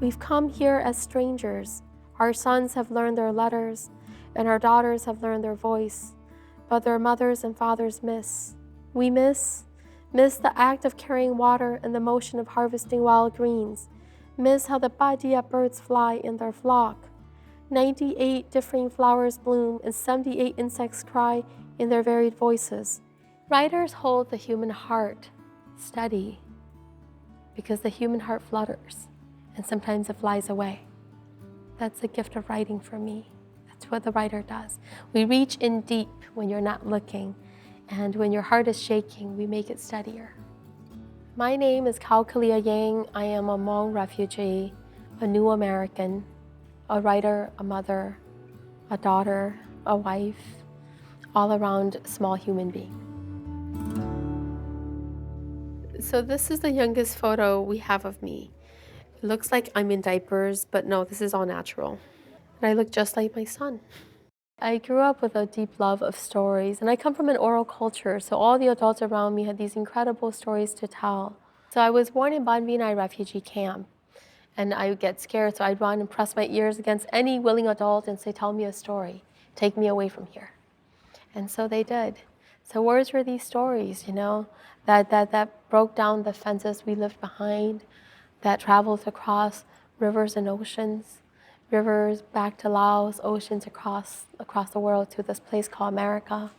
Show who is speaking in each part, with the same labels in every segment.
Speaker 1: We've come here as strangers. Our sons have learned their letters, and our daughters have learned their voice, but their mothers and fathers miss. We miss the act of carrying water and the motion of harvesting wild greens, miss how the badia birds fly in their flock. 98 differing flowers bloom and 78 insects cry in their varied voices. Writers hold the human heart steady because the human heart flutters and sometimes it flies away. That's the gift of writing for me. That's what the writer does. We reach in deep when you're not looking, and when your heart is shaking, we make it steadier. My name is Kao Kalia Yang. I am a Hmong refugee, a new American, a writer, a mother, a daughter, a wife, all around small human being. So this is the youngest photo we have of me. It looks like I'm in diapers, but no, this is all natural. And I look just like my son. I grew up with a deep love of stories, and I come from an oral culture, so all the adults around me had these incredible stories to tell. So I was born in Ban Vinai refugee camp, and I would get scared, so I'd run and press my ears against any willing adult and say, tell me a story, take me away from here. And so they did. So words were these stories, that broke down the fences we left behind, that traveled across rivers and oceans, rivers back to Laos, oceans across the world to this place called America.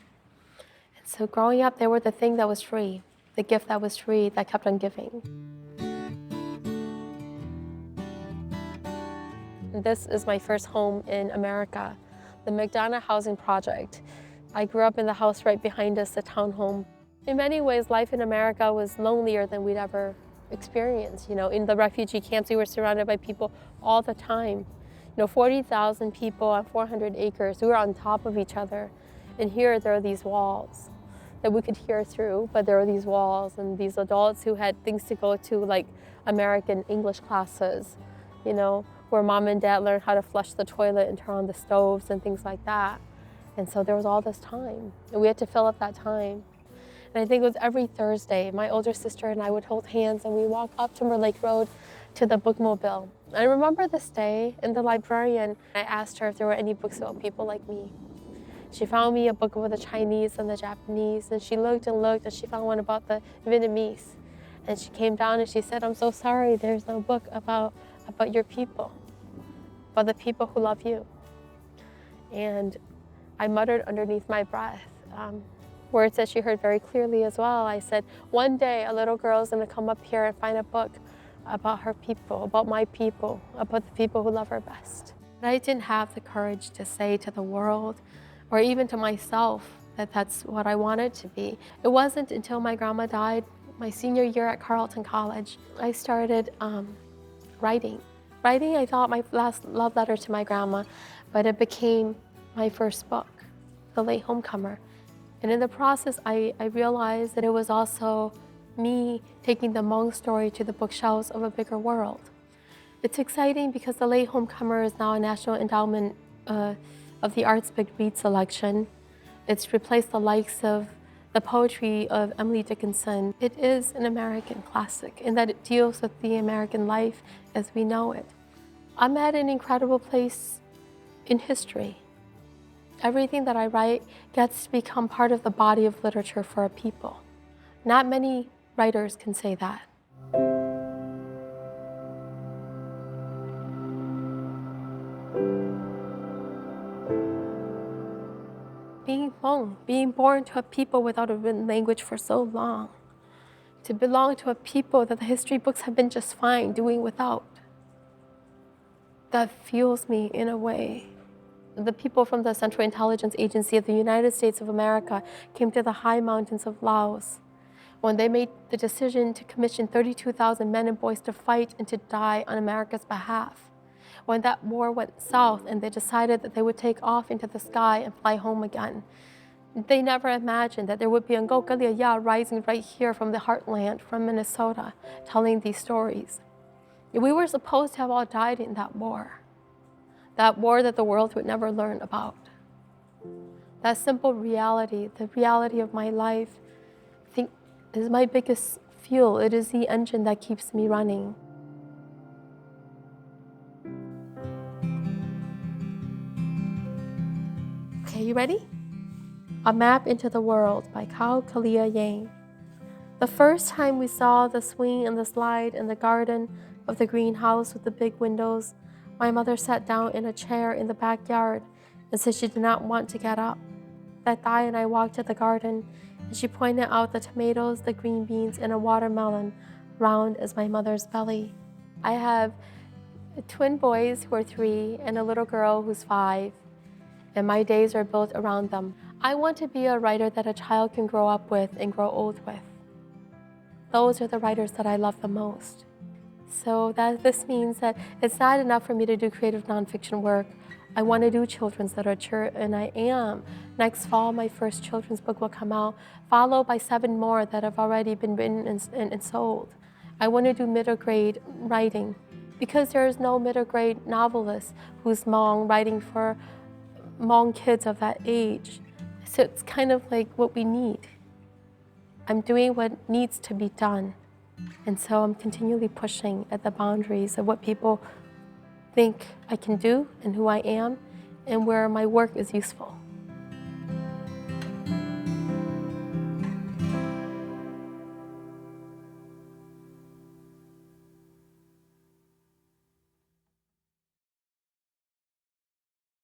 Speaker 1: And so growing up, they were the thing that was free, the gift that was free, that kept on giving. This is my first home in America, the McDonough Housing Project. I grew up in the house right behind us, the townhome. In many ways, life in America was lonelier than we'd ever experienced. In the refugee camps, we were surrounded by people all the time. 40,000 people on 400 acres. We were on top of each other. And here there are these walls that we could hear through, but there are these walls and these adults who had things to go to, like American English classes, where mom and dad learned how to flush the toilet and turn on the stoves and things like that. And so there was all this time, and we had to fill up that time. And I think it was every Thursday, my older sister and I would hold hands and we walk up Timber Lake Road to the bookmobile. I remember this day, and the librarian, I asked her if there were any books about people like me. She found me a book about the Chinese and the Japanese, and she looked and looked, and she found one about the Vietnamese. And she came down and she said, I'm so sorry, there's no book about your people, about the people who love you. And I muttered underneath my breath, words that she heard very clearly as well. I said, one day a little girl is gonna come up here and find a book about her people, about my people, about the people who love her best. But I didn't have the courage to say to the world, or even to myself, that that's what I wanted to be. It wasn't until my grandma died, my senior year at Carleton College, I started writing. Writing, I thought, my last love letter to my grandma, but it became my first book, The Latehomecomer. And in the process, I realized that it was also me taking the Hmong story to the bookshelves of a bigger world. It's exciting because The Latehomecomer is now a National Endowment of the Arts Big Read selection. It's replaced the likes of the poetry of Emily Dickinson. It is an American classic in that it deals with the American life as we know it. I'm at an incredible place in history. Everything that I write gets to become part of the body of literature for a people. Not many writers can say that. Being Hmong, being born to a people without a written language for so long, to belong to a people that the history books have been just fine doing without, that fuels me in a way. The people from the Central Intelligence Agency of the United States of America came to the high mountains of Laos when they made the decision to commission 32,000 men and boys to fight and to die on America's behalf. When that war went south and they decided that they would take off into the sky and fly home again, they never imagined that there would be a Kao Kalia Yang rising right here from the heartland, from Minnesota, telling these stories. We were supposed to have all died in that war that the world would never learn about. That simple reality, the reality of my life, I think is my biggest fuel. It is the engine that keeps me running. you ready? A Map into the World by Kao Kalia Yang. The first time we saw the swing and the slide in the garden of the greenhouse with the big windows, my mother sat down in a chair in the backyard and said she did not want to get up. That Thai and I walked to the garden, and she pointed out the tomatoes, the green beans, and a watermelon round as my mother's belly. I have twin boys who are 3 and a little girl who's 5, and my days are built around them. I want to be a writer that a child can grow up with and grow old with. Those are the writers that I love the most. So this means that it's not enough for me to do creative nonfiction work. I want to do children's literature, and I am. Next fall, my first children's book will come out, followed by 7 more that have already been written and sold. I want to do middle grade writing, because there is no middle grade novelist who's Hmong writing for Hmong kids of that age. So it's kind of like what we need. I'm doing what needs to be done. And so I'm continually pushing at the boundaries of what people think I can do and who I am and where my work is useful.